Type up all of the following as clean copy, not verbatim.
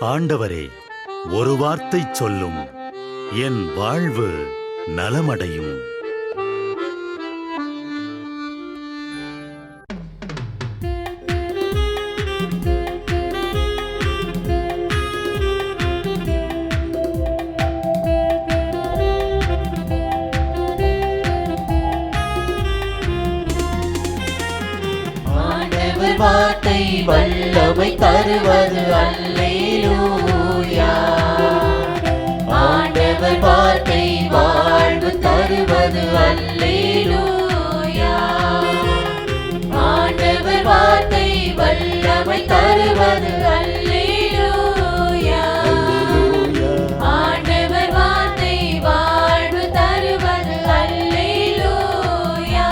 ஆண்டவரே, ஒரு வார்த்தை சொல்லும், என் வாழ்வு நலமடையும். வார்த்தை வல்லமை தருவது அல்லேலூயா. ஆண்டவர் வார்த்தை வாழ்வு தருவது அல்லேலூயா. ஆண்டவர் வார்த்தை வல்லமை தருவது அல்லேலூயா. ஆண்டவர் வார்த்தை வாழ்வு தருவது அல்லேலூயா.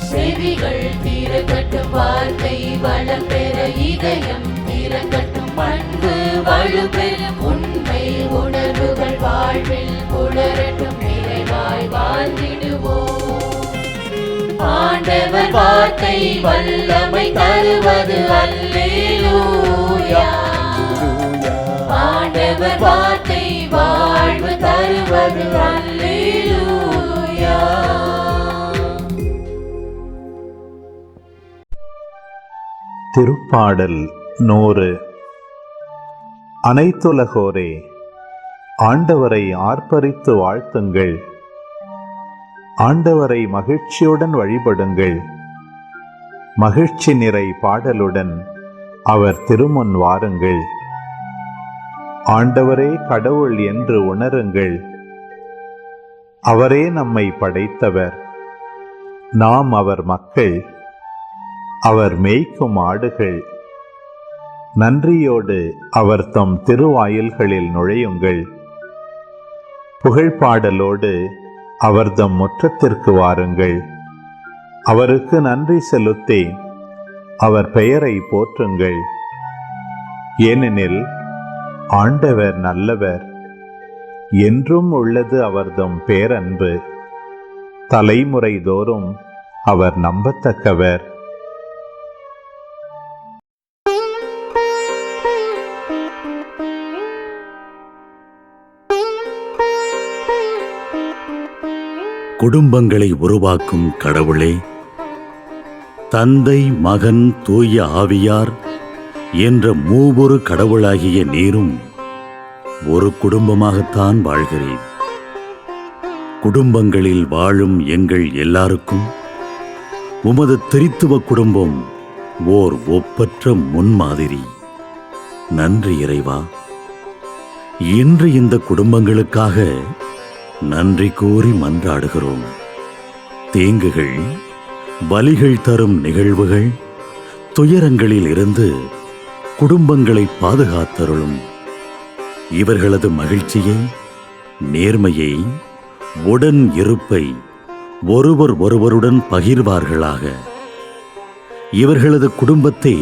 செவிகள் திறக்கட்டும், வார்த்தை வளம் பெற இதயம் திறக்கட்டும், அன்பு வலுப்பெறும், உண்மை உணர்வுகள் வாழ்வில் புலரட்டும், நிறைவாய் வாழ்ந்திடுவோம். ஆண்டவர் வார்த்தை வல்லமை தருவது அல்லேலூயா. ஆண்டவர் வார்த்தை வாழ்வு தருவது அல்லேலூயா. திருப்பாடல் 100. அனைத்துலகோரே, ஆண்டவரை ஆர்ப்பரித்து வாழ்த்துங்கள். ஆண்டவரை மகிழ்ச்சியுடன் வழிபடுங்கள். மகிழ்ச்சி நிறை பாடலுடன் அவர் திருமுன் வாருங்கள். ஆண்டவரே கடவுள் என்று உணருங்கள். அவரே நம்மை படைத்தவர், நாம் அவர் மக்கள், அவர் மேய்க்கும் ஆடுகள். நன்றியோடு அவர் தம் திருவாயில்களில் நுழையுங்கள். புகழ்பாடலோடு அவர் தம் முற்றத்திற்கு வாருங்கள். அவருக்கு நன்றி செலுத்தி அவர் பெயரை போற்றுங்கள். ஏனெனில் ஆண்டவர் நல்லவர், என்றும் உள்ளது அவர்தம் பேரன்பு. தலைமுறை தோறும் அவர் நம்பத்தக்கவர். குடும்பங்களை உருவாக்கும் கடவுளே, தந்தை, மகன், தூய ஆவியார் என்ற மூவொரு கடவுளாகிய நீரும் ஒரு குடும்பமாகத்தான் வாழ்கிறேன். குடும்பங்களில் வாழும் எங்கள் எல்லாருக்கும் உமது திரித்துவ குடும்பம் ஓர் ஒப்பற்ற முன்மாதிரி. நன்றி இறைவா. இன்று இந்த குடும்பங்களுக்காக நன்றி கூறி மன்றாடுகிறோம். தீங்குகள், வலிகள் தரும் நிகழ்வுகள், துயரங்களில் இருந்து குடும்பங்களை பாதுகாத்தருளும். இவர்களது மகிழ்ச்சியை, நேர்மையை, உடன் இருப்பை ஒருவர் ஒருவருடன் பகிர்வார்களாக. இவர்களது குடும்பத்தை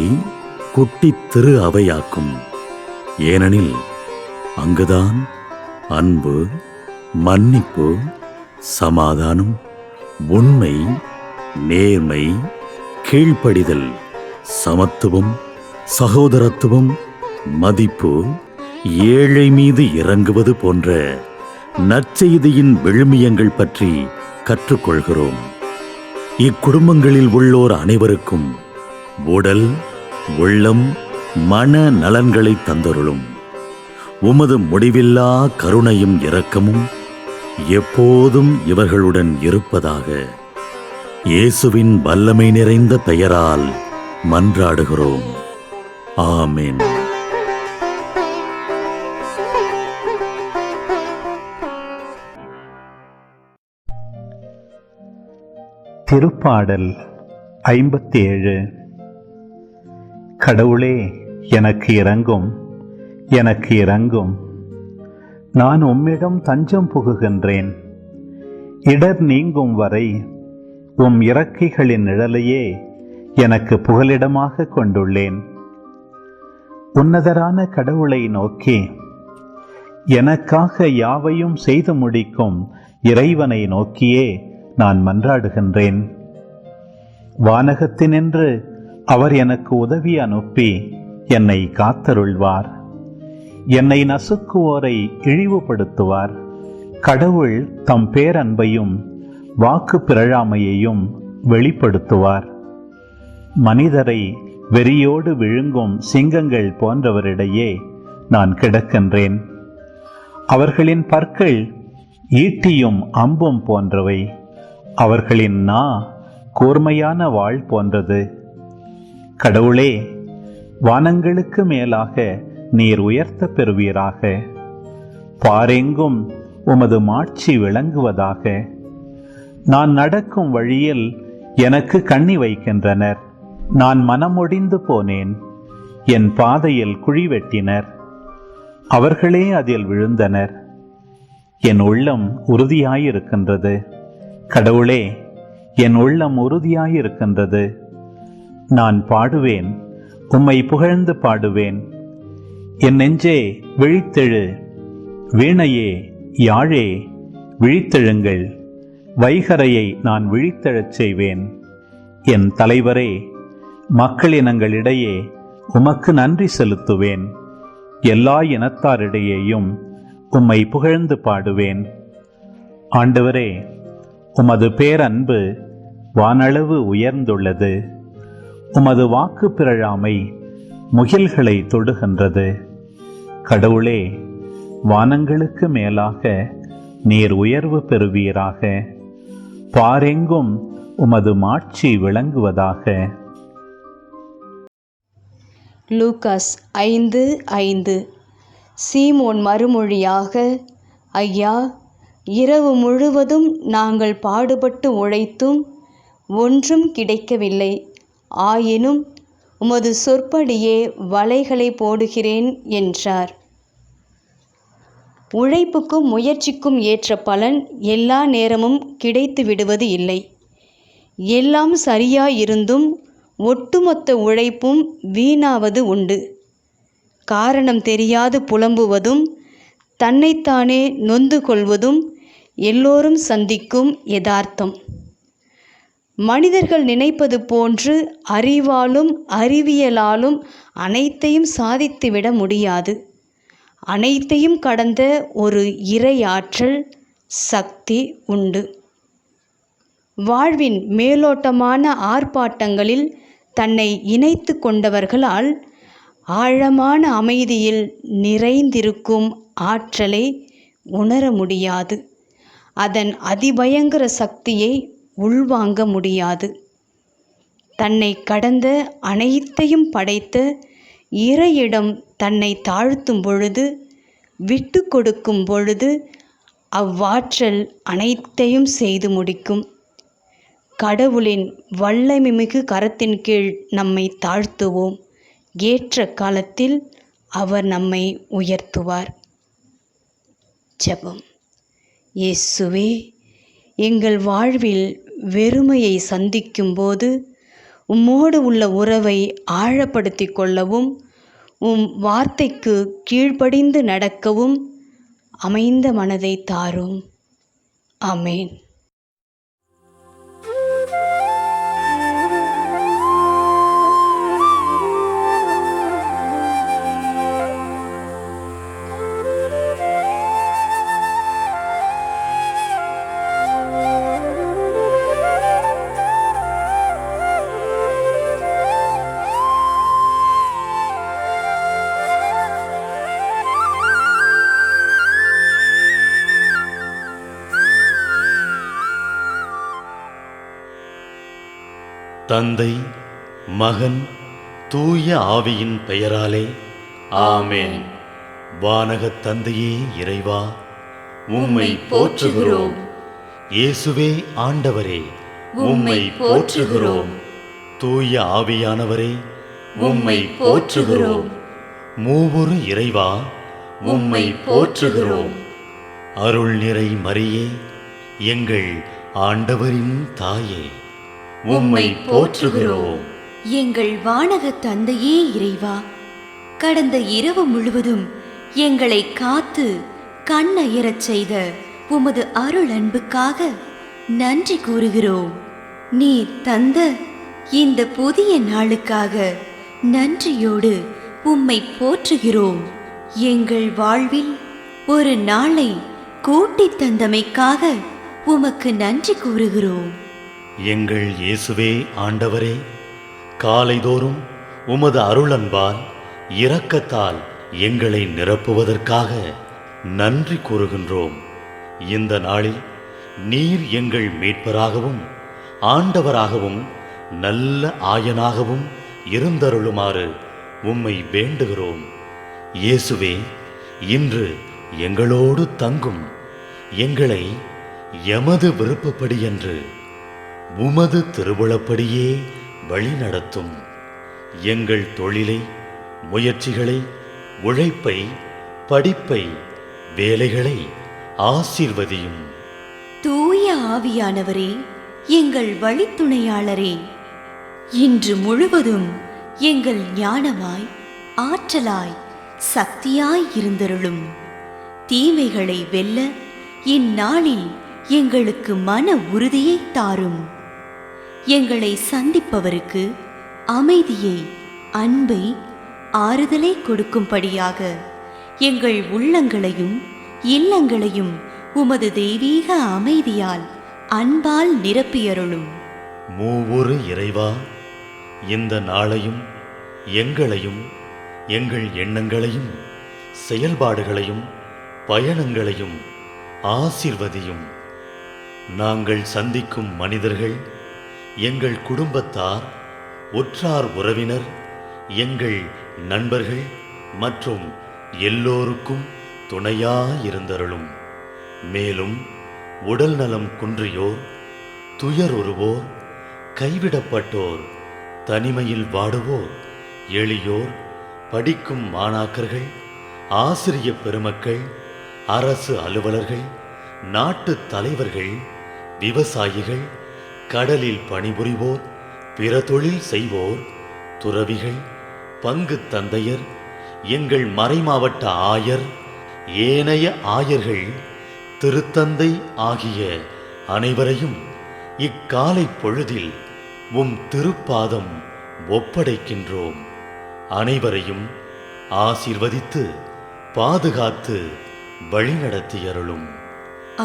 குட்டி திரு அவையாக்கும். ஏனெனில் அங்குதான் அன்பு, மன்னிப்பு, சமாதானம், உண்மை, நேர்மை, கீழ்ப்படிதல், சமத்துவம், சகோதரத்துவம், மதிப்பு, ஏழை மீது இறங்குவது போன்ற நற்செய்தியின் விழுமியங்கள் பற்றி கற்றுக்கொள்கிறோம். இக்குடும்பங்களில் உள்ளோர் அனைவருக்கும் உடல், உள்ளம், மன நலன்களை தந்தருளும். உமது முடிவில்லா கருணையும் இரக்கமும் எப்போதும் இவர்களுடன் இருப்பதாக. இயேசுவின் வல்லமை நிறைந்த பெயரால் மன்றாடுகிறோம். ஆமென். திருப்பாடல் 57. கடவுளே, எனக்கு இரங்கும், எனக்கு இரங்கும். நான் உம்மிடம் தஞ்சம் புகுகின்றேன். இடர் நீங்கும் வரை உம் இறக்கைகளின் நிழலையே எனக்கு புகலிடமாக கொண்டுள்ளேன். உன்னதரான கடவுளை நோக்கி, எனக்காக யாவையும் செய்து முடிக்கும் இறைவனை நோக்கியே நான் மன்றாடுகின்றேன். வானகத்தினின்று அவர் எனக்கு உதவி அனுப்பி என்னை காத்தருள்வார். என்னை நசுக்குவோரை இழிவுபடுத்துவார். கடவுள் தம் பேரன்பையும் வாக்கு பிறழாமையையும் வெளிப்படுத்துவார். மனிதரை வெறியோடு விழுங்கும் சிங்கங்கள் போன்றவரிடையே நான் கிடக்கின்றேன். அவர்களின் பற்கள் ஈட்டியும் அம்பும் போன்றவை. அவர்களின் நா கூர்மையான வாள் போன்றது. கடவுளே, வானங்களுக்கு மேலாக நீர் உயர்த்த பெறுவீராக. பாரெங்கும் உமது மாட்சி விளங்குவதாக. நான் நடக்கும் வழியில் எனக்கு கண்ணி வைக்கின்றனர். நான் மனமொடிந்து போனேன். என் பாதையில் குழி வெட்டினர். அவர்களே அதில் விழுந்தனர். என் உள்ளம் உறுதியாயிருக்கின்றது. கடவுளே, என் உள்ளம் உறுதியாயிருக்கின்றது. நான் பாடுவேன், உம்மை புகழ்ந்து பாடுவேன். என் நெஞ்சே விழித்தெழு. வீணையே, யாழே, விழித்தெழுங்கள். வைகரையை நான் விழித்தெழச் செய்வேன். என் தலைவரே, மக்களினங்களிடையே உமக்கு நன்றி செலுத்துவேன். எல்லா இனத்தாரிடையேயும் உம்மை புகழ்ந்து பாடுவேன். ஆண்டவரே, உமது பேரன்பு வானளவு உயர்ந்துள்ளது. உமது வாக்கு பிறழாமை முகில்களை தொடுகின்றது. கடவுளே, வானங்களுக்கு மேலாக நீர் உயர்வு பெறுவீராக. பாரெங்கும் உமது மாட்சி விளங்குவதாக. லூகாஸ் 5:5. சீமோன் மறுமொழியாக, ஐயா, இரவு முழுவதும் நாங்கள் பாடுபட்டு உழைத்தும் ஒன்றும் கிடைக்கவில்லை. ஆயினும் உமது சொற்படியே வலைகளை போடுகிறேன் என்றார். உழைப்புக்கும் முயற்சிக்கும் ஏற்ற பலன் எல்லா நேரமும் கிடைத்து விடுவது இல்லை. எல்லாம் சரியாயிருந்தும் ஒட்டுமொத்த உழைப்பும் வீணாவது உண்டு. காரணம் தெரியாது புலம்புவதும் தன்னைத்தானே நொந்து கொள்வதும் எல்லோரும் சந்திக்கும் யதார்த்தம். மனிதர்கள் நினைப்பது போன்று அறிவாலும் அறிவியலாலும் அனைத்தையும் சாதித்துவிட முடியாது. அனைத்தையும் கடந்த ஒரு இறையாற்றல் சக்தி உண்டு. வாழ்வின் மேலோட்டமான ஆர்ப்பாட்டங்களில் தன்னை இணைத்து கொண்டவர்களால் ஆழமான அமைதியில் நிறைந்திருக்கும் ஆற்றலை உணர முடியாது. அதன் அதிபயங்கர சக்தியை உள்வாங்க முடியாது. தன்னை கடந்த அனைத்தையும் படைத்த இறையிடம் தன்னை தாழ்த்தும் பொழுது, விட்டு கொடுக்கும் பொழுது அவ்வாற்றல் அனைத்தையும் செய்து முடிக்கும். கடவுளின் வல்லமைமிகு கரத்தின் கீழ் நம்மை தாழ்த்துவோம். ஏற்ற காலத்தில் அவர் நம்மை உயர்த்துவார். ஜெபம். இயேசுவே, எங்கள் வாழ்வில் வெறுமையை சந்திக்கும்போது உம்மோடு உள்ள உறவை ஆழப்படுத்தி கொள்ளவும், உம் வார்த்தைக்கு கீழ்ப்படிந்து நடக்கவும் அமைந்த மனதை தாரும். ஆமேன். தந்தை, மகன், தூய ஆவியின் பெயராலே ஆமென். வானகத் தந்தையே இறைவா, உம்மை போற்றுகிறோம். இயேசுவே ஆண்டவரே, உம்மை போற்றுகிறோம். தூய ஆவியானவரே, உம்மை போற்றுகிறோம். மூவொரு இறைவா, உம்மை போற்றுகிறோம். அருள் நிறை மரியே, எங்கள் ஆண்டவரின் தாயே, உம்மை போற்றுகிறோம். எங்கள் வானக தந்தையே இறைவா, கடந்த இரவு முழுவதும் எங்களை காத்து கண்ணயரச் செய்த உமது அருள் அன்புக்காக நன்றி கூறுகிறோம். நீர் தந்த இந்த புதிய நாளுக்காக நன்றியோடு உம்மை போற்றுகிறோம். எங்கள் வாழ்வில் ஒரு நாளை கூட்டித் தந்தமைக்காக உமக்கு நன்றி கூறுகிறோம். எங்கள் இயேசுவே ஆண்டவரே, காலைதோறும் உமது அருளன்பால் இரக்கத்தால் எங்களை நிரப்புவதற்காக நன்றி கூறுகின்றோம். இந்த நாளில் நீர் எங்கள் மீட்பராகவும் ஆண்டவராகவும் நல்ல ஆயனாகவும் இருந்தருளுமாறு உம்மை வேண்டுகிறோம். இயேசுவே, இன்று எங்களோடு தங்கும், எங்களை எமது விருப்பப்படியன்று உமது திருவுளப்படியே வழிநடத்தும். எங்கள் தொழிலை, முயற்சிகளை, உழைப்பை, படிப்பை, வேலைகளை ஆசீர்வதியும். தூய ஆவியானவரே, எங்கள் வழித்துணையாளரே, இன்று முழுவதும் எங்கள் ஞானமாய், ஆற்றலாய், சக்தியாய் இருந்தருளும். தீமைகளை வெல்ல இந்நாளில் எங்களுக்கு மன உறுதியை தாரும். எங்களை சந்திப்பவருக்கு அமைதியை, அன்பை, ஆறுதலை கொடுக்கும்படியாக எங்கள் உள்ளங்களையும் இல்லங்களையும் உமது தெய்வீக அமைதியால், அன்பால் நிரப்பியருளும். மூவொரு இறைவா, இந்த நாளையும் எங்களையும் எங்கள் எண்ணங்களையும் செயல்பாடுகளையும் பயணங்களையும் ஆசீர்வதியும். நாங்கள் சந்திக்கும் மனிதர்கள், எங்கள் குடும்பத்தார், உற்றார் உறவினர், எங்கள் நண்பர்கள் மற்றும் எல்லோருக்கும் துணையாயிருந்தருளும். மேலும் உடல் நலம் குன்றியோர், துயருறுவோர், கைவிடப்பட்டோர், தனிமையில் வாடுவோர், எளியோர், படிக்கும் மாணாக்கர்கள், ஆசிரிய பெருமக்கள், அரசு அலுவலர்கள், நாட்டு தலைவர்கள், விவசாயிகள், கடலில் பணிபுரிவோர், பிற தொழில் செய்வோர், துறவிகள், பங்கு தந்தையர், எங்கள் மறைமாவட்ட ஆயர், ஏனைய ஆயர்கள், திருத்தந்தை ஆகிய அனைவரையும் இக்காலை பொழுதில் உம் திருப்பாதம் ஒப்படைக்கின்றோம். அனைவரையும் ஆசீர்வதித்து பாதுகாத்து வழிநடத்தியருளும்.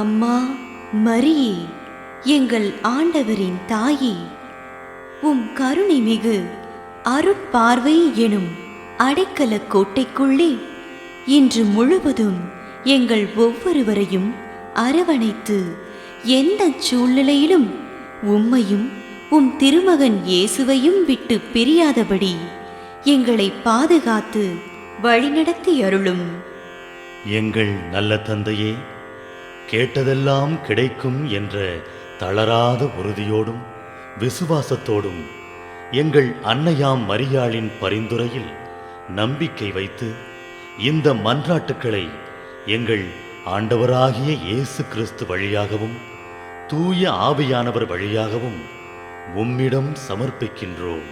அம்மா மரியே, எங்கள் ஆண்டவரின் தாயே, உம் கருணை மிகு அருட்பார்வை எனும் அடைக்கல கோட்டைக்குள்ளே இன்று முழுவதும் எங்கள் ஒவ்வொருவரையும் அரவணைத்து எந்த சூழ்நிலையிலும் உம்மையும் உம் திருமகன் இயேசுவையும் விட்டு பிரியாதபடி எங்களை பாதுகாத்து வழிநடத்தி அருளும். எங்கள் நல்ல தந்தையே, கேட்டதெல்லாம் கிடைக்கும் என்ற தளராத உறுதியோடும் விசுவாசத்தோடும் எங்கள் அன்னையாம் மரியாளின் பரிந்துரையில் நம்பிக்கை வைத்து இந்த மன்றாட்டுக்களை எங்கள் ஆண்டவராகிய இயேசு கிறிஸ்து வழியாகவும் தூய ஆவியானவர் வழியாகவும் உம்மிடம் சமர்ப்பிக்கின்றோம்.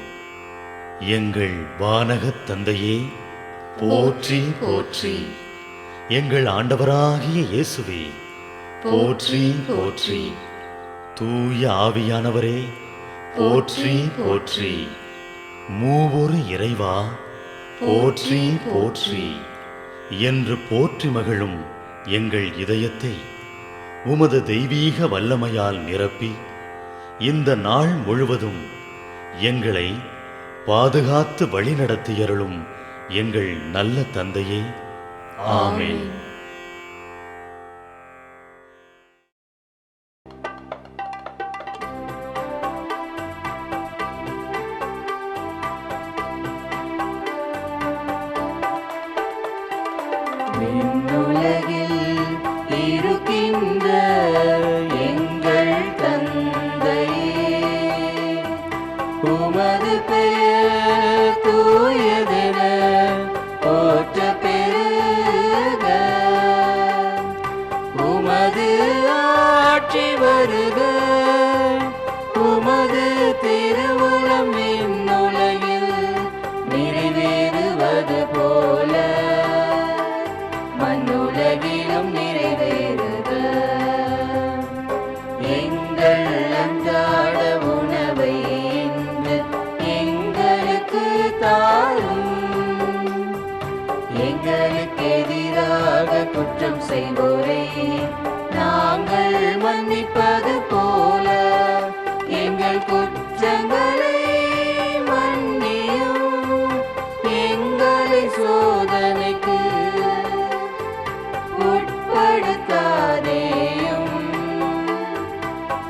எங்கள் வானகத் தந்தையே, போற்றி போற்றி. எங்கள் ஆண்டவராகிய இயேசுவே, போற்றி போற்றி. தூய ஆவியானவரே, போற்றி போற்றி. மூவொரு இறைவா, போற்றி போற்றி என்று போற்றி மகிழும் எங்கள் இதயத்தை உமது தெய்வீக வல்லமையால் நிரப்பி இந்த நாள் முழுவதும் எங்களை பாதுகாத்து வழிநடத்தியருளும் எங்கள் நல்ல தந்தையே, ஆமென். விண்ணுலகில் இருக்கின்ற எங்கள் தந்தையே, உமது பெயர் தூயதென போற்ற பெறுக. உமது ஆட்சி வருக. உமது திருவுளம் விண்ணுலகில் நிறைவேறுவது போல மண்ணுலகிலும் நிறைவேறுக. எங்கள் அன்றாட உணவை இன்று எங்களுக்கு தாரும். எங்களுக்கு எதிராக குற்றம் செய்வோரை நாங்கள் மன்னிப்பது போல எங்கள் குற்றங்களை மன்னியும். எங்களை சோதனைக்கு உட்படுத்தாதேயும்,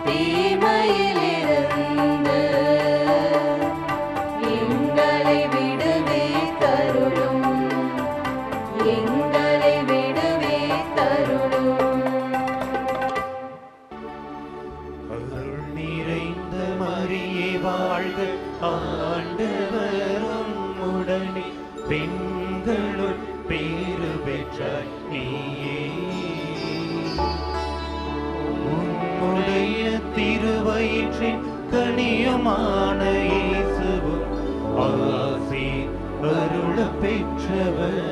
தீமையிலிருந்து எங்களை விடுவித்தருளும். எங்களை விடுவித்தருளும். அருள் நிறைந்த மரியே வாழ்க, ஆண்டவரும் உடனே பெண்களுள் பேறு பெற்றாய் நீயே. உம்முடைய திருவயிற்றின் கனியுமான இயேசுவும் ஆசி அருள பெற்றவர்.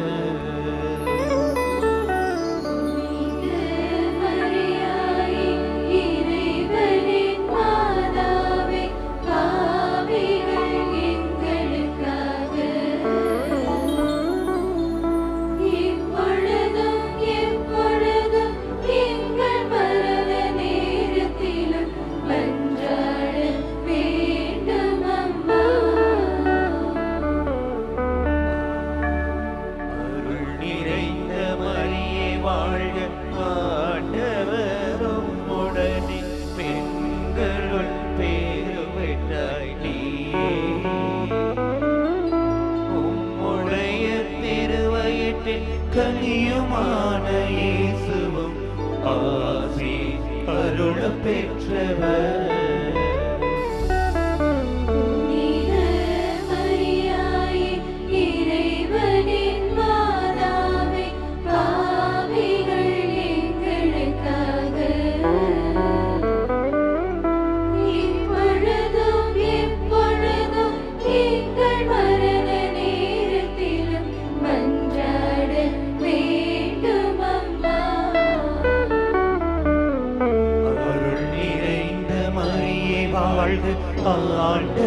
கனியுமான இயேசுவும் ஆசி அருள பெற்றவர். வாழ்க, ஆண்டவரும்